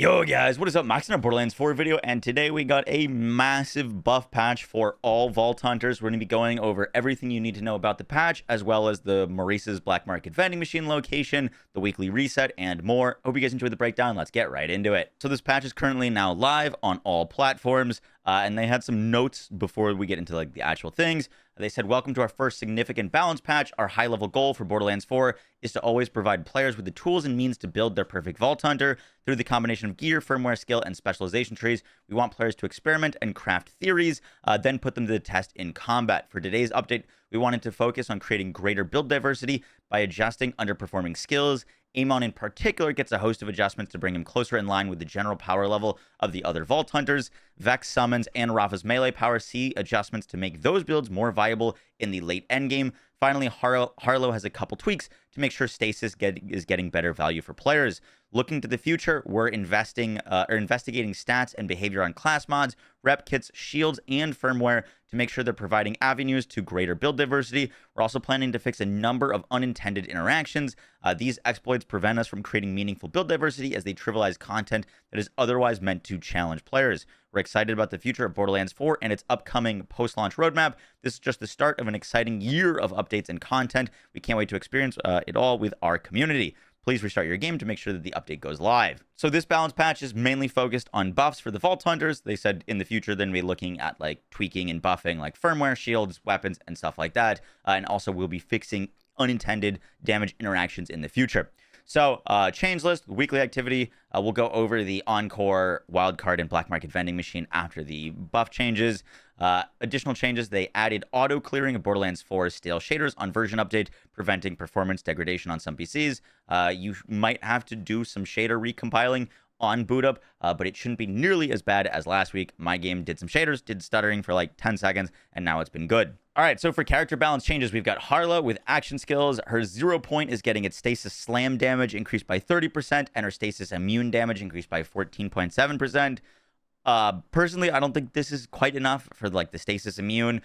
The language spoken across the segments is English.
Yo guys, what is up? Max in a Borderlands 4 video, and today we got a massive buff patch for all Vault Hunters. We're going to be going over everything you need to know about the patch, as well as the Maurice's Black Market Vending Machine location, the weekly reset, and more. Hope you guys enjoyed the breakdown. Let's get right into it. So this patch is currently now live on all platforms, and they had some notes before we get into like the actual things. They said, welcome to our first significant balance patch. Our high-level goal for Borderlands 4 is to always provide players with the tools and means to build their perfect Vault Hunter. Through the combination of gear, firmware, skill, and specialization trees, we want players to experiment and craft theories, then put them to the test in combat. For today's update, we wanted to focus on creating greater build diversity by adjusting underperforming skills. Amon in particular gets a host of adjustments to bring him closer in line with the general power level of the other Vault Hunters. Vex summons and Rafa's melee power see adjustments to make those builds more viable in the late endgame. Finally, Harlowe has a couple tweaks to make sure Stasis is getting better value for players. Looking to the future, we're investigating stats and behavior on class mods, rep kits, shields, and firmware to make sure they're providing avenues to greater build diversity. We're also planning to fix a number of unintended interactions. These exploits prevent us from creating meaningful build diversity as they trivialize content that is otherwise meant to challenge players. We're excited about the future of Borderlands 4 and its upcoming post-launch roadmap. This is just the start of an exciting year of updates and content. We can't wait to experience it all with our community. Please restart your game to make sure that the update goes live. So this balance patch is mainly focused on buffs for the Vault Hunters. They said in the future they're going to be looking at like tweaking and buffing like firmware, shields, weapons, and stuff like that. And also we'll be fixing unintended damage interactions in the future. So, change list, weekly activity. We'll go over the Encore, Wildcard, and Black Market Vending Machine after the buff changes. Additional changes, they added auto-clearing of Borderlands 4 stale shaders on version update, preventing performance degradation on some PCs. You might have to do some shader recompiling on boot up, but it shouldn't be nearly as bad as last week. My game did some shaders, did stuttering for like 10 seconds, and now it's been good. All right, so for character balance changes, we've got Harlowe with action skills. Her 0 point is getting its stasis slam damage increased by 30%, and her stasis immune damage increased by 14.7%. Personally, I don't think this is quite enough for like the stasis immune.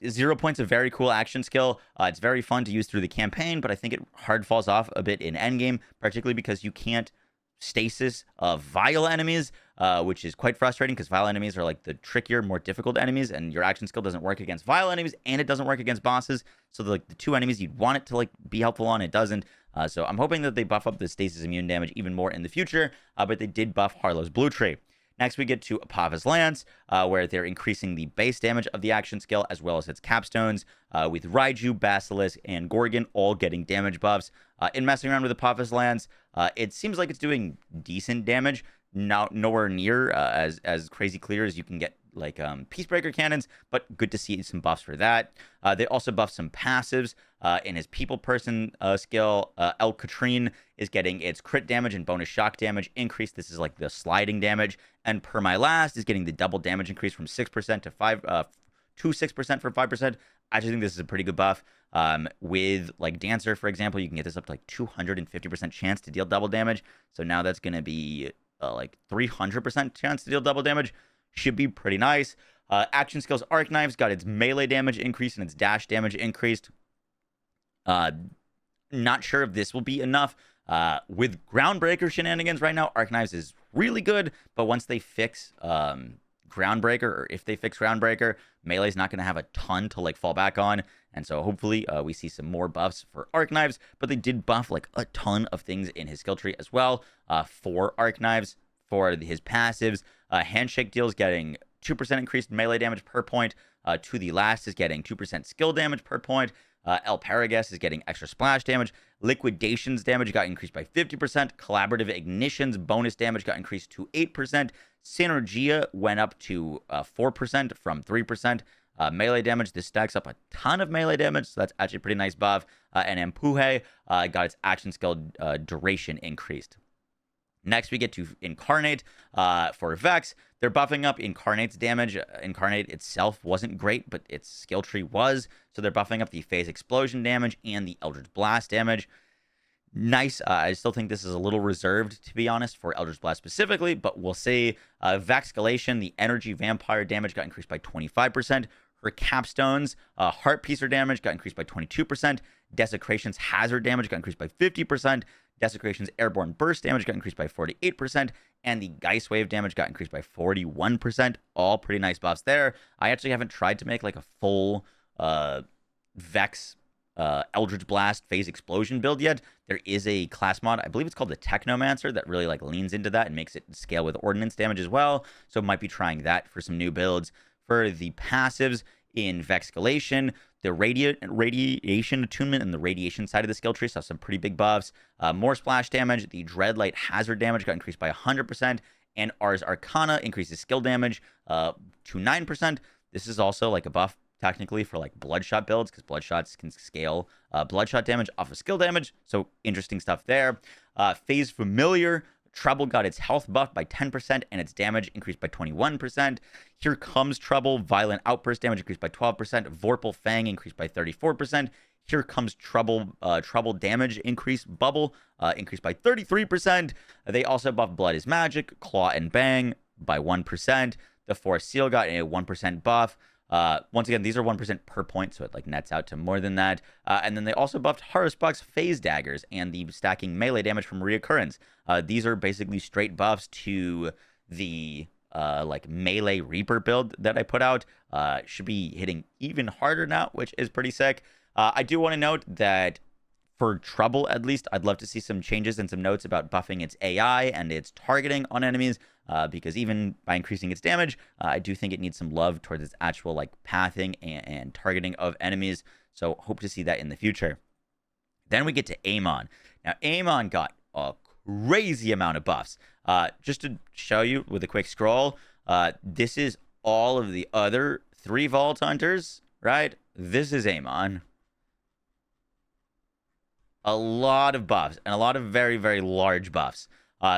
0 point's a very cool action skill. It's very fun to use through the campaign, but I think it hard falls off a bit in endgame, particularly because you can't stasis of vile enemies, which is quite frustrating because vile enemies are like the trickier, more difficult enemies, and your action skill doesn't work against vile enemies and it doesn't work against bosses. So like the two enemies you'd want it to like be helpful on, it doesn't. So I'm hoping that they buff up the stasis immune damage even more in the future, but they did buff Harlow's blue tree. Next, we get to Apava's Lance, where they're increasing the base damage of the action skill as well as its capstones, with Raiju, Basilisk, and Gorgon all getting damage buffs. In messing around with Apava's Lance, it seems like it's doing decent damage, nowhere near as crazy clear as you can get like Peacebreaker cannons, but good to see some buffs for that. They also buffed some passives. In his people person skill, El Katrine is getting its crit damage and bonus shock damage increase. This is like the sliding damage. And Per My Last is getting the double damage increase from 6% to 6% from 5%. I just think this is a pretty good buff. With like Dancer, for example, you can get this up to like 250% chance to deal double damage. So now that's going to be like 300% chance to deal double damage. Should be pretty nice. Action skills Arc Knives got its melee damage increased and its dash damage increased. Not sure if this will be enough. With Groundbreaker shenanigans right now, Arc Knives is really good, but once they fix Groundbreaker, or if they fix Groundbreaker, melee's not going to have a ton to like fall back on, and so hopefully we see some more buffs for Arc Knives. But they did buff like a ton of things in his skill tree as well. For Arc Knives, for his passives, Handshake deals getting 2% increased melee damage per point. To the Last is getting 2% skill damage per point. El Paragus is getting extra splash damage. Liquidations damage got increased by 50%. Collaborative Ignitions bonus damage got increased to 8%. Synergia went up to 4% from 3%. Melee damage, this stacks up a ton of melee damage, so that's actually a pretty nice buff. And Empuje got its action skill duration increased. Next, we get to Incarnate. For Vex, they're buffing up Incarnate's damage. Incarnate itself wasn't great, but its skill tree was. So they're buffing up the Phase Explosion damage and the Eldritch Blast damage. Nice. I still think this is a little reserved, to be honest, for Eldritch Blast specifically, but we'll see. Vexcalation, the Energy Vampire damage got increased by 25%. Her capstones, Heart Piecer damage got increased by 22%. Desecration's Hazard damage got increased by 50%. Desecration's Airborne Burst damage got increased by 48%. and the Geist Wave damage got increased by 41%. All pretty nice buffs there. I actually haven't tried to make like a full Vex Eldritch Blast Phase Explosion build yet. There is a class mod, I believe it's called the Technomancer, that really like leans into that and makes it scale with ordnance damage as well. So might be trying that for some new builds. For the passives in Vexcalation, the radiation attunement and the radiation side of the skill tree saw some pretty big buffs. More splash damage. The Dreadlight hazard damage got increased by 100%, and Ars Arcana increases skill damage to 9%. This is also like a buff technically for like Bloodshot builds, because Bloodshots can scale Bloodshot damage off of skill damage. So interesting stuff there. Phase Familiar. Trouble got its health buffed by 10% and its damage increased by 21%. Here Comes Trouble. Violent Outburst damage increased by 12%. Vorpal Fang increased by 34%. Here Comes Trouble. Trouble damage increase. Bubble increased by 33%. They also buffed Blood is Magic, Claw and Bang by 1%. The Force Seal got a 1% buff. Once again, these are 1% per point, so it like nets out to more than that. And then they also buffed Harlowe Buffs Phase Daggers and the stacking melee damage from reoccurrence. These are basically straight buffs to the like melee Reaper build that I put out. Should be hitting even harder now, which is pretty sick. I do want to note that for Trouble, at least, I'd love to see some changes and some notes about buffing its AI and its targeting on enemies, because even by increasing its damage, I do think it needs some love towards its actual like pathing and targeting of enemies. So hope to see that in the future. Then we get to Amon. Now, Amon got a crazy amount of buffs. Just to show you with a quick scroll, this is all of the other 3 Vault Hunters, right? This is Amon. A lot of buffs, and a lot of very, very large buffs.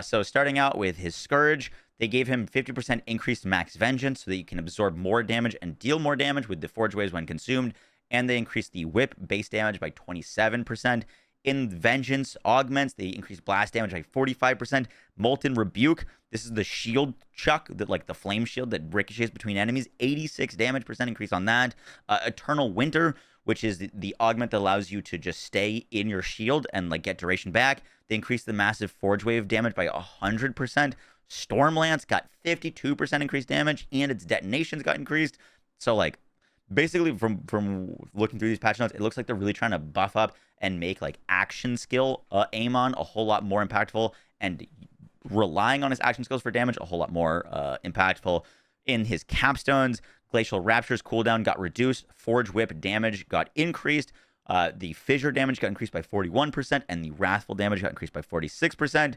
So starting out with his Scourge, they gave him 50% increased max vengeance so that you can absorb more damage and deal more damage with the Forge Waves when consumed. And they increased the whip base damage by 27%. In Vengeance Augments, they increased blast damage by 45%. Molten Rebuke, this is the shield chuck, that like the flame shield that ricochets between enemies, 86 damage percent increase on that. Eternal Winter, which is the augment that allows you to just stay in your shield and like get duration back. They increased the massive Forge Wave damage by 100%. Stormlance got 52% increased damage, and its detonations got increased. So like basically from looking through these patch notes, it looks like they're really trying to buff up and make like action skill Amon a whole lot more impactful, and relying on his action skills for damage a whole lot more impactful. In his capstones, Glacial Rapture's cooldown got reduced, Forge Whip damage got increased, the Fissure damage got increased by 41%, and the Wrathful damage got increased by 46%.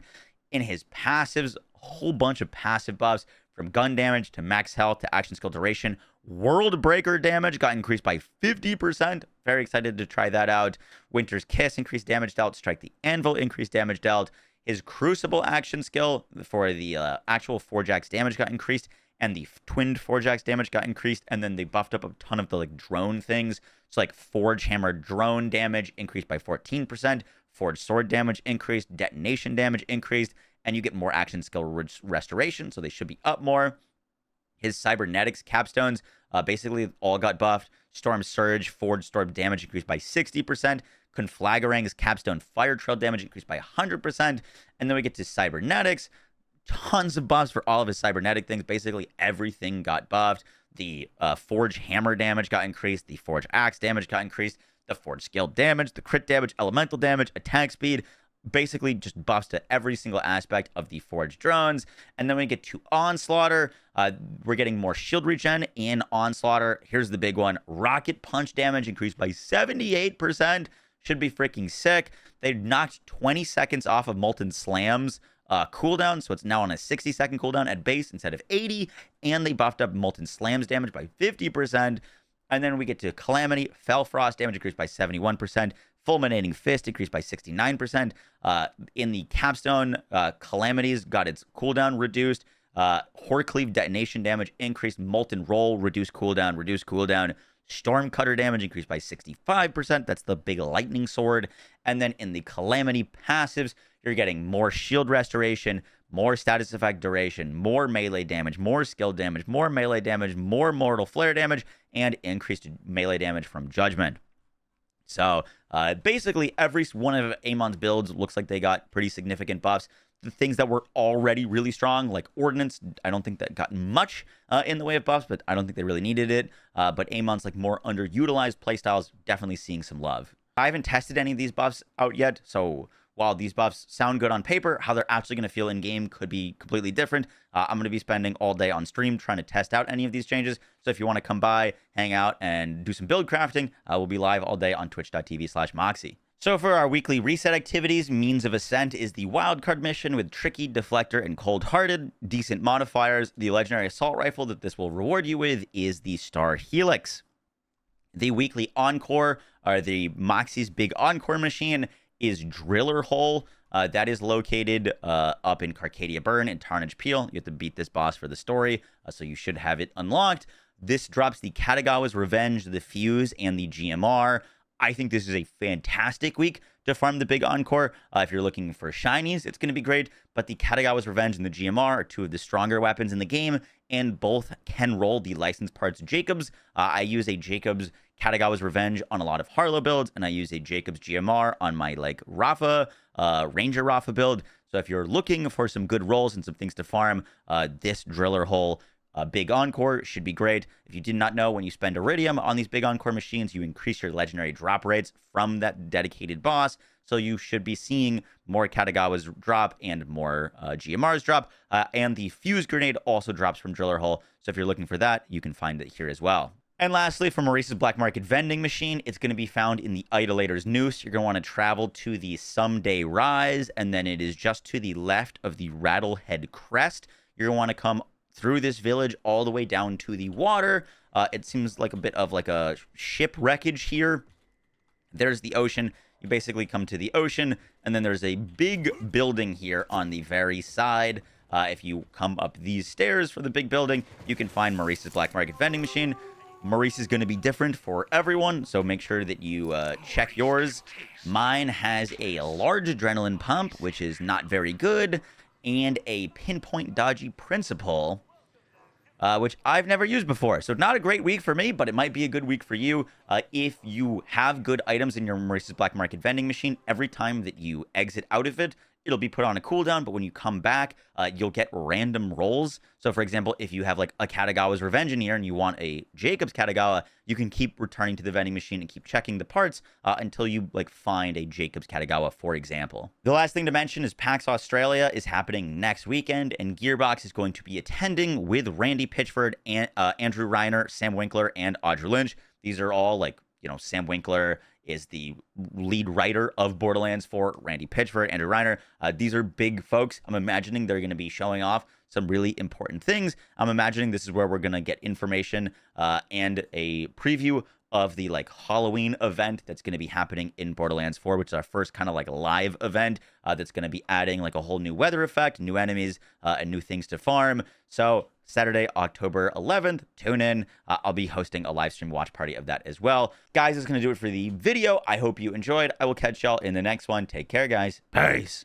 In his passives, a whole bunch of passive buffs, from gun damage to max health to action skill duration. World Breaker damage got increased by 50%. Very excited to try that out. Winter's Kiss increased damage dealt. Strike the Anvil increased damage dealt. His Crucible action skill for the actual Forge Axe damage got increased, and the Twinned Forge Axe damage got increased. And then they buffed up a ton of the like drone things. So like Forge Hammer drone damage increased by 14%. Forge Sword damage increased. Detonation damage increased. And you get more action skill restoration, so they should be up more. His Cybernetics capstones basically all got buffed. Storm Surge, Forge Storm damage increased by 60%. Conflagrang's capstone Fire Trail damage increased by 100%. And then we get to Cybernetics. Tons of buffs for all of his cybernetic things. Basically everything got buffed. The Forge Hammer damage got increased. The Forge Axe damage got increased. The Forge Scale damage, the crit damage, elemental damage, attack speed. Basically just buffs to every single aspect of the Forge drones. And then we get to Onslaughter. We're getting more shield regen in Onslaughter. Here's the big one. Rocket Punch damage increased by 78%. Should be freaking sick. They knocked 20 seconds off of Molten Slam's cooldown, so it's now on a 60-second cooldown at base instead of 80. And they buffed up Molten Slam's damage by 50%. And then we get to Calamity. Fellfrost damage increased by 71%. Fulminating Fist increased by 69%. In the capstone, Calamities got its cooldown reduced. Horcleave detonation damage increased. Molten Roll reduced cooldown. Stormcutter damage increased by 65%. That's the big lightning sword. And then in the Calamity passives, you're getting more shield restoration, more status effect duration, more melee damage, more skill damage, more melee damage, more mortal flare damage, and increased melee damage from Judgment. So basically every one of Amon's builds looks like they got pretty significant buffs. the things that were already really strong, like Ordnance, I don't think that got much in the way of buffs, but I don't think they really needed it. But Amon's like more underutilized playstyles, definitely seeing some love. I haven't tested any of these buffs out yet, so while these buffs sound good on paper, how they're actually going to feel in game could be completely different. I'm going to be spending all day on stream trying to test out any of these changes. So if you want to come by, hang out, and do some build crafting, we'll be live all day on twitch.tv/Moxie. So for our weekly reset activities, Means of Ascent is the wildcard mission with Tricky, Deflector, and Cold-Hearted. Decent modifiers. The legendary assault rifle that this will reward you with is the Star Helix. The weekly encore, or the Moxie's big encore machine, is Driller Hole. That is located up in Carcadia Burn and Tarnished Peel. You have to beat this boss for the story, so you should have it unlocked. This drops the Katagawa's Revenge, the Fuse, and the GMR. I think this is a fantastic week to farm the big encore. If you're looking for shinies, it's going to be great, but the Katagawa's Revenge and the GMR are two of the stronger weapons in the game, and both can roll the licensed parts Jacobs. I use a Jacobs Katagawa's Revenge on a lot of Harlowe builds, and I use a Jacobs GMR on my like Rafa, Ranger Rafa build. So if you're looking for some good rolls and some things to farm, this Driller Hole big encore should be great. If you did not know, when you spend Iridium on these big encore machines, you increase your legendary drop rates from that dedicated boss. So you should be seeing more Katagawa's drop and more GMR's drop. And the Fuse Grenade also drops from Driller Hole. So if you're looking for that, you can find it here as well. And lastly, for Maurice's Black Market Vending Machine, it's going to be found in the Idolator's Noose. You're going to want to travel to the Someday Rise, and then it is just to the left of the Rattlehead Crest. You're going to want to come through this village all the way down to the water. It seems like a bit of like a ship wreckage here. There's the ocean. You basically come to the ocean, and then there's a big building here on the very side. If you come up these stairs for the big building, you can find Maurice's Black Market Vending Machine. Maurice is going to be different for everyone, so make sure that you check yours. Mine has a large adrenaline pump, which is not very good, and a pinpoint dodgy principle, which I've never used before. So not a great week for me, but it might be a good week for you. If you have good items in your Maurice's Black Market Vending Machine, every time that you exit out of it, it'll be put on a cooldown, but when you come back, you'll get random rolls. So, for example, if you have like a Katagawa's Revenge in here and you want a Jacobs Katagawa, you can keep returning to the vending machine and keep checking the parts until you like find a Jacobs Katagawa, for example. The last thing to mention is PAX Australia is happening next weekend, and Gearbox is going to be attending with Randy Pitchford, and Andrew Reiner, Sam Winkler, and Audrey Lynch. These are all like, you know, Sam Winkler is the lead writer of Borderlands for Randy Pitchford, Andrew Reiner. These are big folks. I'm imagining they're going to be showing off some really important things. I'm imagining this is where we're going to get information and a preview of the like Halloween event that's going to be happening in Borderlands 4, which is our first kind of like live event that's going to be adding like a whole new weather effect, new enemies, and new things to farm. So Saturday, October 11th, tune in. I'll be hosting a live stream watch party of that as well. Guys, that's going to do it for the video. I hope you enjoyed. I will catch y'all in the next one. Take care, guys. Peace.